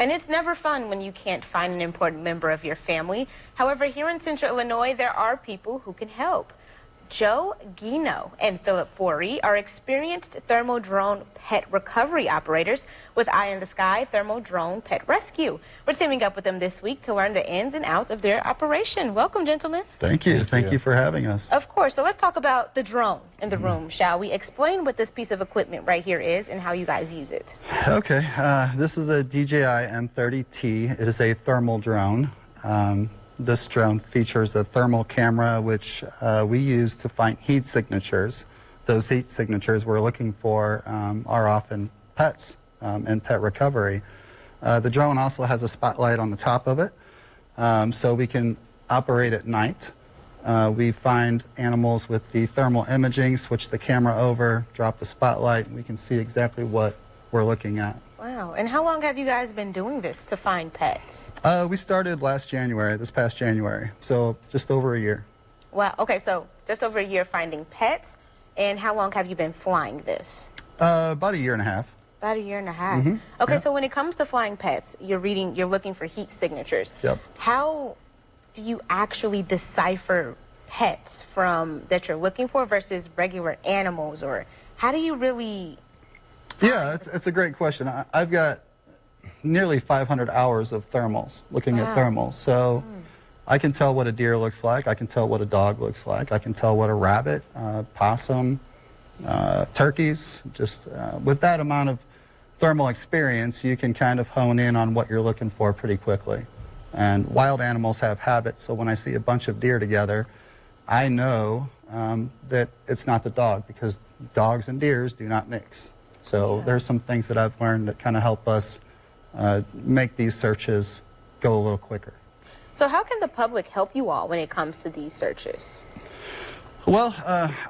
And it's never fun when you can't find an important member of your family. However, here in Central Illinois, there are people who can help. Joe Guino and Philip Forey are experienced thermal drone pet recovery operators with Eye in the Sky Thermal Drone Pet Rescue. We're teaming up with them this week to learn the ins and outs of their operation. Welcome, gentlemen. Thank you. Thank you for having us. Of course. So let's talk about the drone in the room, shall we? Explain what this piece of equipment right here is and how you guys use it. Okay. This is a DJI M30T. It is a thermal drone. This drone features a thermal camera, which we use to find heat signatures. Those heat signatures we're looking for are often pets and pet recovery. The drone also has a spotlight on the top of it, so we can operate at night. We find animals with the thermal imaging, switch the camera over, drop the spotlight, and we can see exactly what we're looking at. Wow. And how long have you guys been doing this to find pets? We started this past January, so just over a year. Wow. Okay, so just over a year finding pets. And how long have you been flying this? About a year and a half. About a year and a half. Mm-hmm. Okay, Yep. so when it comes to flying pets, you're looking for heat signatures. Yep. How do you actually decipher pets that you're looking for versus regular animals, or how do you really... Yeah, it's a great question. I've got nearly 500 hours of thermals, looking at thermals. So I can tell what a deer looks like. I can tell what a dog looks like. I can tell what a rabbit, possum, turkeys. Just with that amount of thermal experience, you can kind of hone in on what you're looking for pretty quickly. And wild animals have habits, so when I see a bunch of deer together, I know that it's not the dog, because dogs and deers do not mix. So there's some things that I've learned that kind of help us make these searches go a little quicker. So how can the public help you all when it comes to these searches? Well,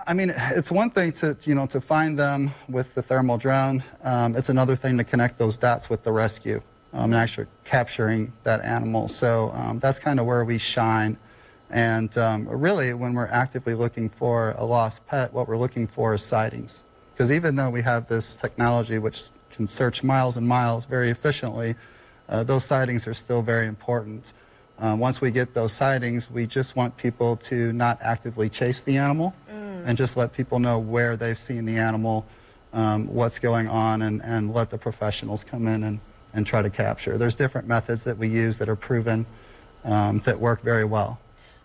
I mean, it's one thing to find them with the thermal drone. It's another thing to connect those dots with the rescue and actually capturing that animal. So that's kind of where we shine. And really, when we're actively looking for a lost pet, what we're looking for is sightings. Because even though we have this technology which can search miles and miles very efficiently, those sightings are still very important. Once we get those sightings, we just want people to not actively chase the animal and just let people know where they've seen the animal, what's going on, and let the professionals come in and try to capture. There's different methods that we use that are proven that work very well.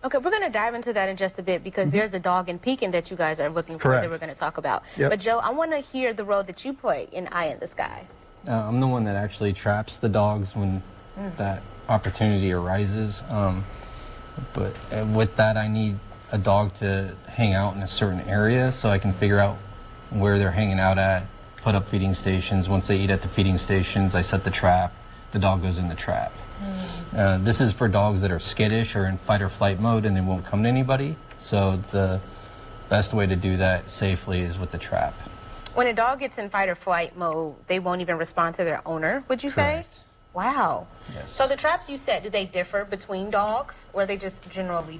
Okay, we're going to dive into that in just a bit, because there's a dog in Pekin that you guys are looking for Correct. that we're going to talk about. Yep. But Joe, I want to hear the role that you play in Eye in the Sky. I'm the one that actually traps the dogs when that opportunity arises. But with that, I need a dog to hang out in a certain area so I can figure out where they're hanging out at, put up feeding stations. Once they eat at the feeding stations, I set the trap. The dog goes in the trap. This is for dogs that are skittish or in fight or flight mode and they won't come to anybody. So the best way to do that safely is with the trap. When a dog gets in fight or flight mode, they won't even respond to their owner, would you say? Correct. Wow. Yes. So the traps you set, do they differ between dogs, or are they just generally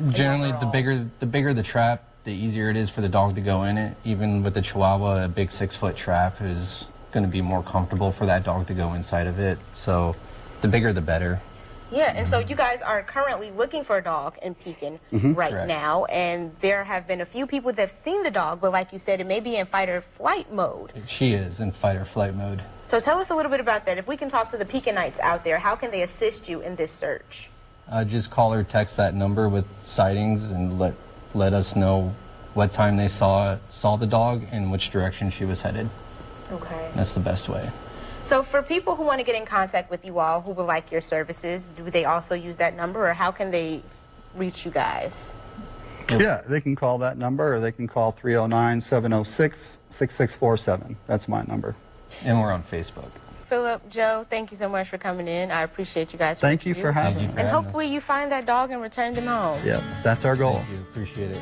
Generally, overall? the bigger the trap, the easier it is for the dog to go in it. Even with the Chihuahua, a big 6-foot trap is going to be more comfortable for that dog to go inside of it. So the bigger the better. Yeah, and so you guys are currently looking for a dog in Pekin right Correct. now, and there have been a few people that have seen the dog, but like you said, it may be in fight or flight mode. She is in fight or flight mode. So tell us a little bit about that. If we can talk to the Pekinites out there, how can they assist you in this search? Just call or text that number with sightings and let us know what time they saw the dog and which direction she was headed. Okay. That's the best way. So for people who want to get in contact with you all, who would like your services, do they also use that number, or how can they reach you guys? Yeah, they can call that number, or they can call 309-706-6647. That's my number. And we're on Facebook. Philip, Joe, thank you so much for coming in. I appreciate you guys. Thank you for having me. And hopefully you find that dog and return them home. Yeah, that's our goal. Thank you. Appreciate it.